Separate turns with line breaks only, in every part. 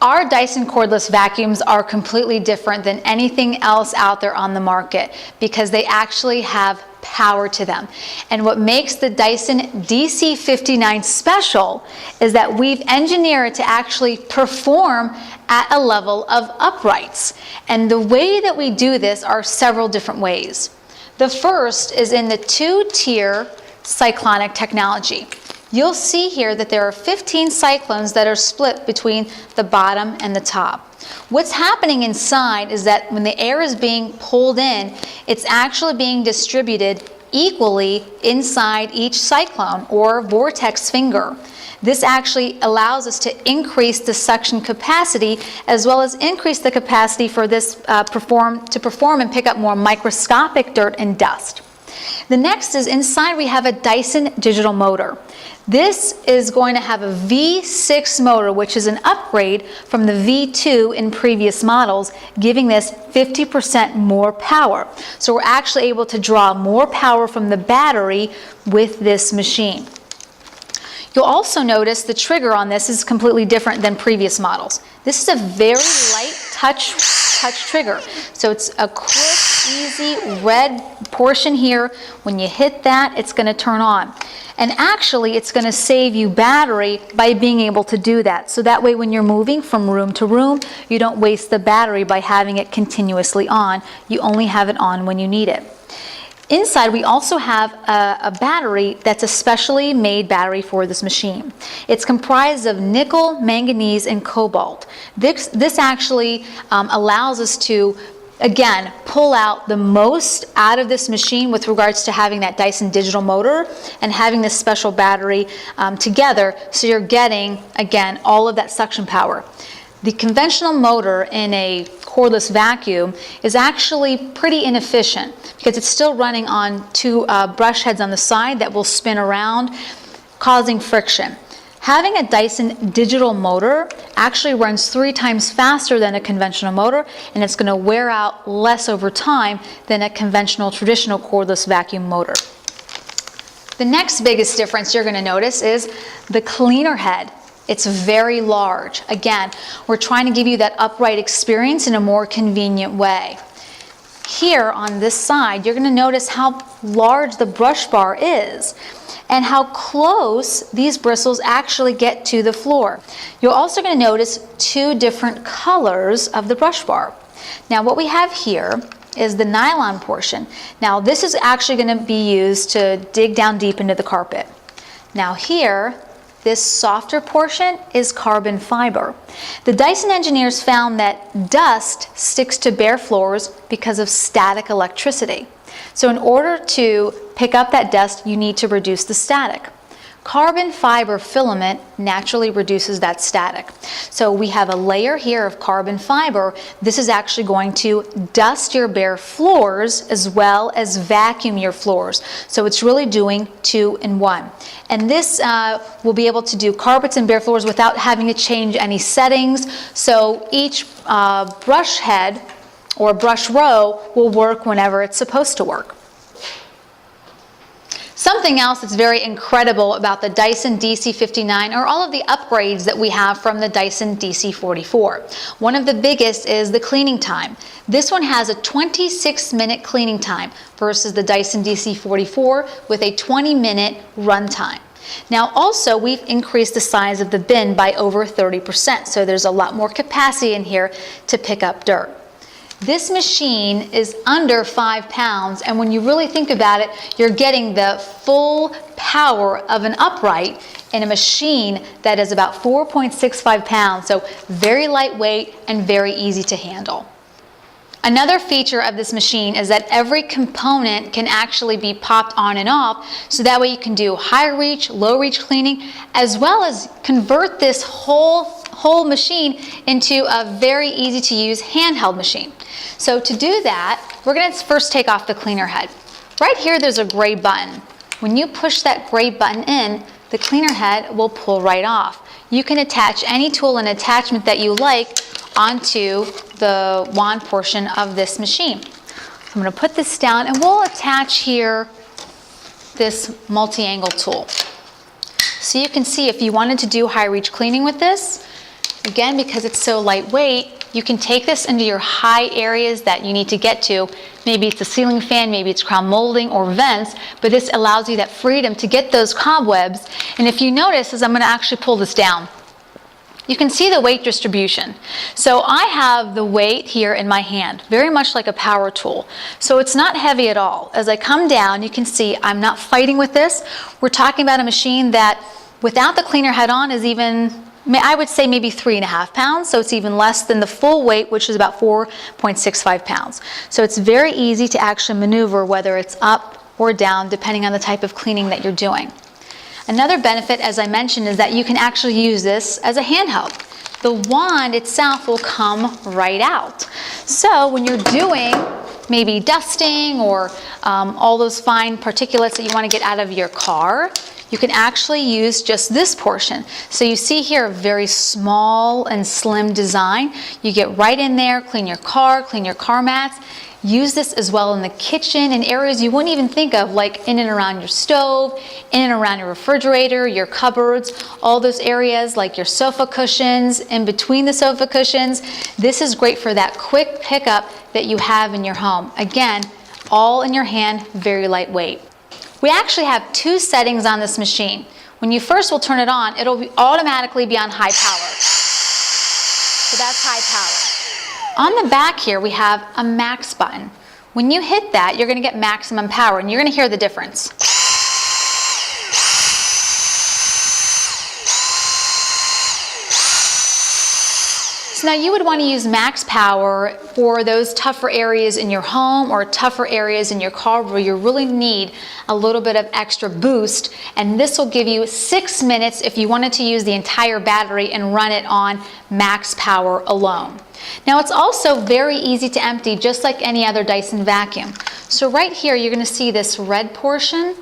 Our Dyson cordless vacuums are completely different than anything else out there on the market because they actually have power to them. And what makes the Dyson DC59 special is that we've engineered it to actually perform at a level of uprights. And the way that we do this are several different ways. The first is in the two-tier cyclonic technology. You'll see here that there are 15 cyclones that are split between the bottom and the top. What's happening inside is that when the air is being pulled in, it's actually being distributed equally inside each cyclone or vortex finger. This actually allows us to increase the suction capacity as well as increase the capacity for this to perform and pick up more microscopic dirt and dust. The next is inside we have a Dyson digital motor. This is going to have a V6 motor, which is an upgrade from the V2 in previous models, giving this 50% more power. So we're actually able to draw more power from the battery with this machine. You'll also notice the trigger on this is completely different than previous models. This is a very light touch trigger. So it's a quick, easy red portion here. When you hit that, it's going to turn on. And actually, it's going to save you battery by being able to do that. So that way, when you're moving from room to room, you don't waste the battery by having it continuously on. You only have it on when you need it. Inside, we also have a battery that's a specially made battery for this machine. It's comprised of nickel, manganese, and cobalt. This actually allows us to, again, pull out the most out of this machine with regards to having that Dyson digital motor and having this special battery together, so you're getting, again, all of that suction power. The conventional motor in a cordless vacuum is actually pretty inefficient because it's still running on two brush heads on the side that will spin around, causing friction. Having a Dyson digital motor actually runs 3 times faster than a conventional motor, and it's going to wear out less over time than a conventional traditional cordless vacuum motor. The next biggest difference you're going to notice is the cleaner head. It's very large. Again, we're trying to give you that upright experience in a more convenient way. Here on this side, you're going to notice how large the brush bar is and how close these bristles actually get to the floor. You're also going to notice 2 different colors of the brush bar. Now what we have here is the nylon portion. Now this is actually going to be used to dig down deep into the carpet. Now here, this softer portion is carbon fiber. The Dyson engineers found that dust sticks to bare floors because of static electricity. So in order to pick up that dust, you need to reduce the static. Carbon fiber filament naturally reduces that static. So we have a layer here of carbon fiber. This is actually going to dust your bare floors as well as vacuum your floors. So it's really doing 2 in 1. And this will be able to do carpets and bare floors without having to change any settings. So each brush head or brush row will work whenever it's supposed to work. Something else that's very incredible about the Dyson DC59 are all of the upgrades that we have from the Dyson DC44. One of the biggest is the cleaning time. This one has a 26-minute cleaning time versus the Dyson DC44 with a 20-minute run time. Now also, we've increased the size of the bin by over 30%, so there's a lot more capacity in here to pick up dirt. This machine is under 5 pounds, and when you really think about it, you're getting the full power of an upright in a machine that is about 4.65 pounds, so very lightweight and very easy to handle. Another feature of this machine is that every component can actually be popped on and off, so that way you can do high reach, low reach cleaning, as well as convert this whole machine into a very easy to use handheld machine. So to do that, we're going to first take off the cleaner head. Right here there's a gray button. When you push that gray button in, the cleaner head will pull right off. You can attach any tool and attachment that you like onto the wand portion of this machine. So I'm going to put this down and we'll attach here this multi-angle tool. So you can see if you wanted to do high reach cleaning with this, again, because it's so lightweight, you can take this into your high areas that you need to get to. Maybe it's a ceiling fan, maybe it's crown molding or vents, but this allows you that freedom to get those cobwebs. And if you notice, as I'm going to actually pull this down, you can see the weight distribution. So I have the weight here in my hand, very much like a power tool. So it's not heavy at all. As I come down, you can see I'm not fighting with this. We're talking about a machine that without the cleaner head on is even, I would say maybe 3.5 pounds. So it's even less than the full weight, which is about 4.65 pounds. So it's very easy to actually maneuver whether it's up or down, depending on the type of cleaning that you're doing. Another benefit, as I mentioned, is that you can actually use this as a handheld. The wand itself will come right out. So when you're doing maybe dusting or all those fine particulates that you want to get out of your car, you can actually use just this portion. So you see here a very small and slim design. You get right in there, clean your car mats. Use this as well in the kitchen in areas you wouldn't even think of, like in and around your stove, in and around your refrigerator, your cupboards, all those areas like your sofa cushions, in between the sofa cushions. This is great for that quick pickup that you have in your home. Again, all in your hand, very lightweight. We actually have two settings on this machine. When you first will turn it on, it'll automatically be on high power. So that's high power. On the back here, we have a max button. When you hit that, you're going to get maximum power, and you're going to hear the difference. So now you would want to use max power for those tougher areas in your home or tougher areas in your car where you really need a little bit of extra boost, and this will give you 6 minutes if you wanted to use the entire battery and run it on max power alone. Now it's also very easy to empty, just like any other Dyson vacuum. So right here you're going to see this red portion.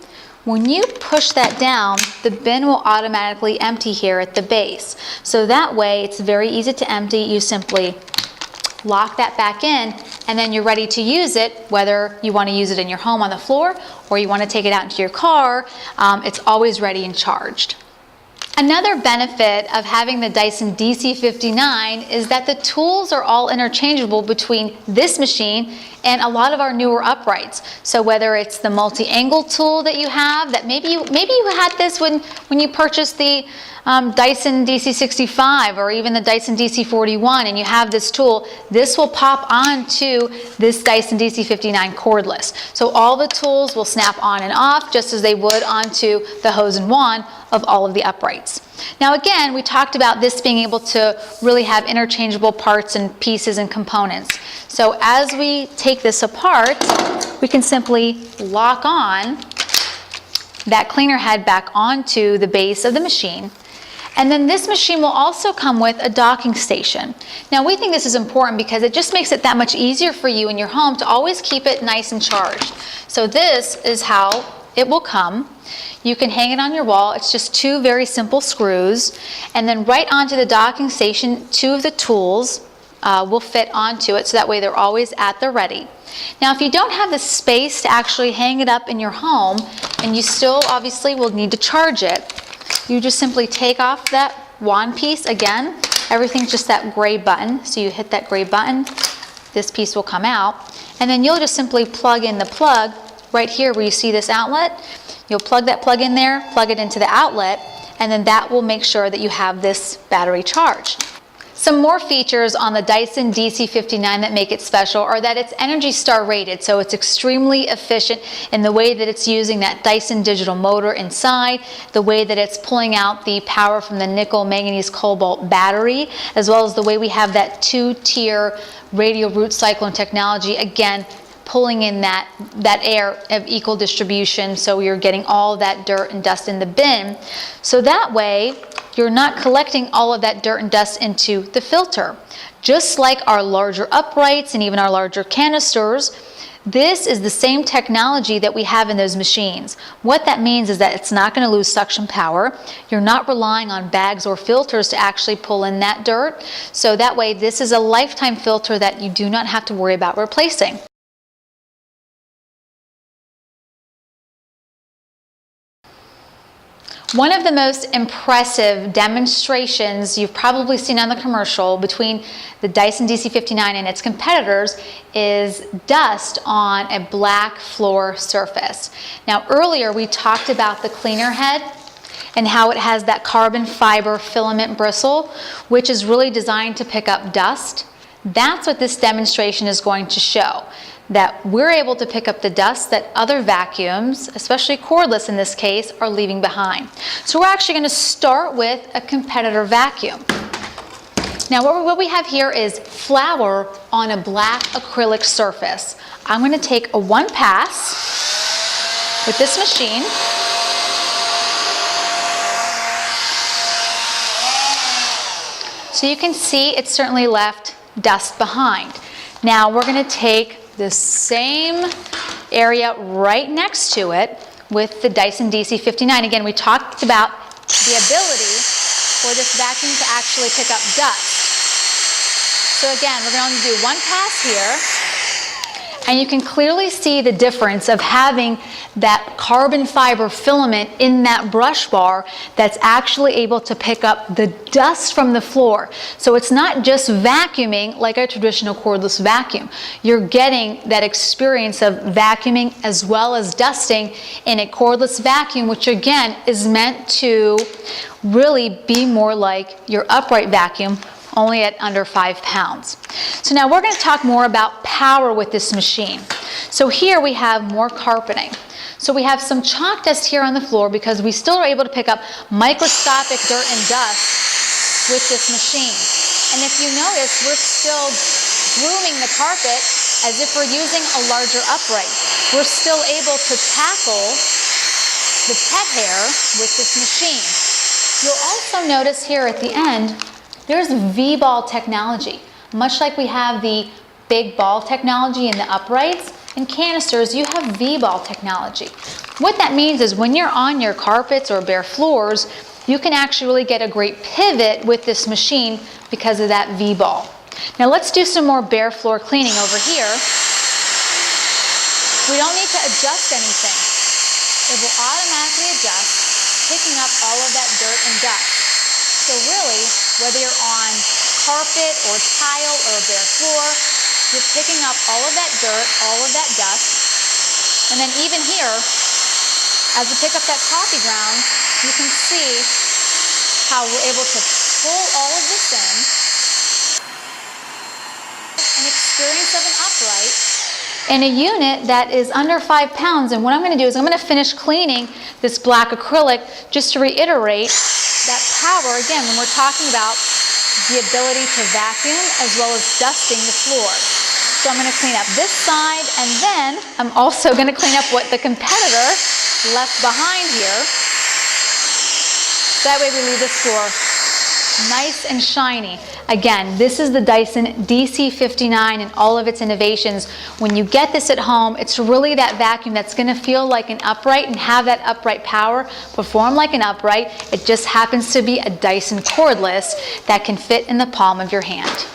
When you push that down, the bin will automatically empty here at the base. So that way it's very easy to empty. You simply lock that back in, and then you're ready to use it, whether you want to use it in your home on the floor or you want to take it out into your car. It's always ready and charged. Another benefit of having the Dyson DC59 is that the tools are all interchangeable between this machine and a lot of our newer uprights. So whether it's the multi-angle tool that you have, that maybe you had this when you purchased the Dyson DC65 or even the Dyson DC41, and you have this tool, this will pop onto this Dyson DC59 cordless. So all the tools will snap on and off just as they would onto the hose and wand of all of the uprights. Now again, we talked about this being able to really have interchangeable parts and pieces and components. So as we take this apart, we can simply lock on that cleaner head back onto the base of the machine. And then this machine will also come with a docking station. Now we think this is important because it just makes it that much easier for you in your home to always keep it nice and charged. So this is how it will come. You can hang it on your wall. It's just two very simple screws. And then right onto the docking station, two of the tools will fit onto it, so that way they're always at the ready. Now if you don't have the space to actually hang it up in your home, and you still obviously will need to charge it, you just simply take off that wand piece. Again, everything's just that gray button. So you hit that gray button, this piece will come out, and then you'll just simply plug in the plug right here where you see this outlet. You'll plug that plug in there, plug it into the outlet, and then that will make sure that you have this battery charged. Some more features on the Dyson DC59 that make it special are that it's Energy Star rated, so it's extremely efficient in the way that it's using that Dyson digital motor inside, the way that it's pulling out the power from the nickel manganese cobalt battery, as well as the way we have that 2-tier radial root cyclone technology, again pulling in that air of equal distribution, so you're getting all that dirt and dust in the bin. So that way you're not collecting all of that dirt and dust into the filter. Just like our larger uprights and even our larger canisters, this is the same technology that we have in those machines. What that means is that it's not going to lose suction power. You're not relying on bags or filters to actually pull in that dirt. So that way this is a lifetime filter that you do not have to worry about replacing. One of the most impressive demonstrations you've probably seen on the commercial between the Dyson DC59 and its competitors is dust on a black floor surface. Now earlier we talked about the cleaner head and how it has that carbon fiber filament bristle, which is really designed to pick up dust. That's what this demonstration is going to show, that we're able to pick up the dust that other vacuums, especially cordless in this case, are leaving behind. So we're actually going to start with a competitor vacuum. Now what we have here is flour on a black acrylic surface. I'm going to take a one pass with this machine. So you can see it certainly left dust behind. Now we're going to take the same area right next to it with the Dyson DC59. Again, we talked about the ability for this vacuum to actually pick up dust. So again, we're going to do one pass here, and you can clearly see the difference of having that carbon fiber filament in that brush bar that's actually able to pick up the dust from the floor. So it's not just vacuuming like a traditional cordless vacuum. You're getting that experience of vacuuming as well as dusting in a cordless vacuum, which again is meant to really be more like your upright vacuum, only at under 5 pounds. So now we're going to talk more about power with this machine. So here we have more carpeting. So we have some chalk dust here on the floor because we still are able to pick up microscopic dirt and dust with this machine. And if you notice, we're still grooming the carpet as if we're using a larger upright. We're still able to tackle the pet hair with this machine. You'll also notice here at the end, there's V-ball technology. Much like we have the big ball technology in the uprights and canisters, you have V-ball technology. What that means is when you're on your carpets or bare floors, you can actually really get a great pivot with this machine because of that V-ball. Now let's do some more bare floor cleaning over here. We don't need to adjust anything. It will automatically adjust, picking up all of that dirt and dust. So really, whether you're on carpet or tile or a bare floor, you're picking up all of that dirt, all of that dust. And then even here, as we pick up that coffee ground, you can see how we're able to pull all of this in. An experience of an upright in a unit that is under 5 pounds. And what I'm going to do is I'm going to finish cleaning this black acrylic just to reiterate that power, again, when we're talking about the ability to vacuum as well as dusting the floor. So I'm going to clean up this side, and then I'm also going to clean up what the competitor left behind here. That way we leave this floor nice and shiny. Again, this is the Dyson DC59 and all of its innovations. When you get this at home, it's really that vacuum that's going to feel like an upright and have that upright power, perform like an upright. It just happens to be a Dyson Cordless that can fit in the palm of your hand.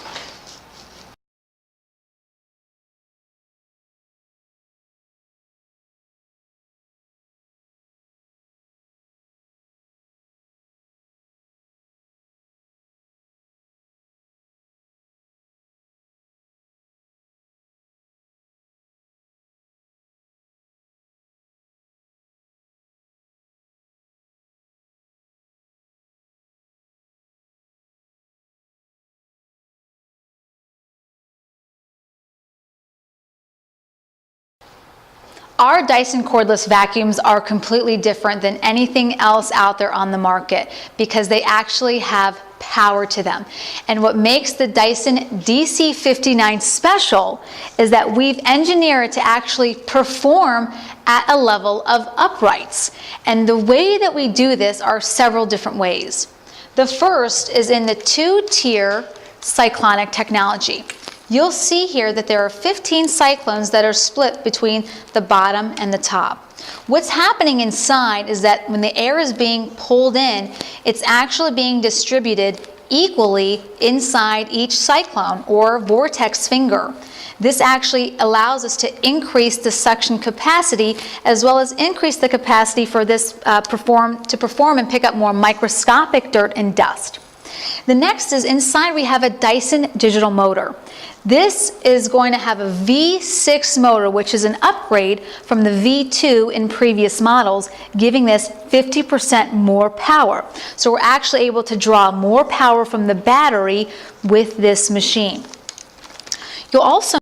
Our Dyson cordless vacuums are completely different than anything else out there on the market because they actually have power to them. And what makes the Dyson DC59 special is that we've engineered it to actually perform at a level of uprights. And the way that we do this are several different ways. The first is in the 2-tier cyclonic technology. You'll see here that there are 15 cyclones that are split between the bottom and the top. What's happening inside is that when the air is being pulled in, it's actually being distributed equally inside each cyclone or vortex finger. This actually allows us to increase the suction capacity as well as increase the capacity for this to perform and pick up more microscopic dirt and dust. The next is inside we have a Dyson digital motor. This is going to have a V6 motor, which is an upgrade from the V2 in previous models, giving this 50% more power. So we're actually able to draw more power from the battery with this machine. You'll also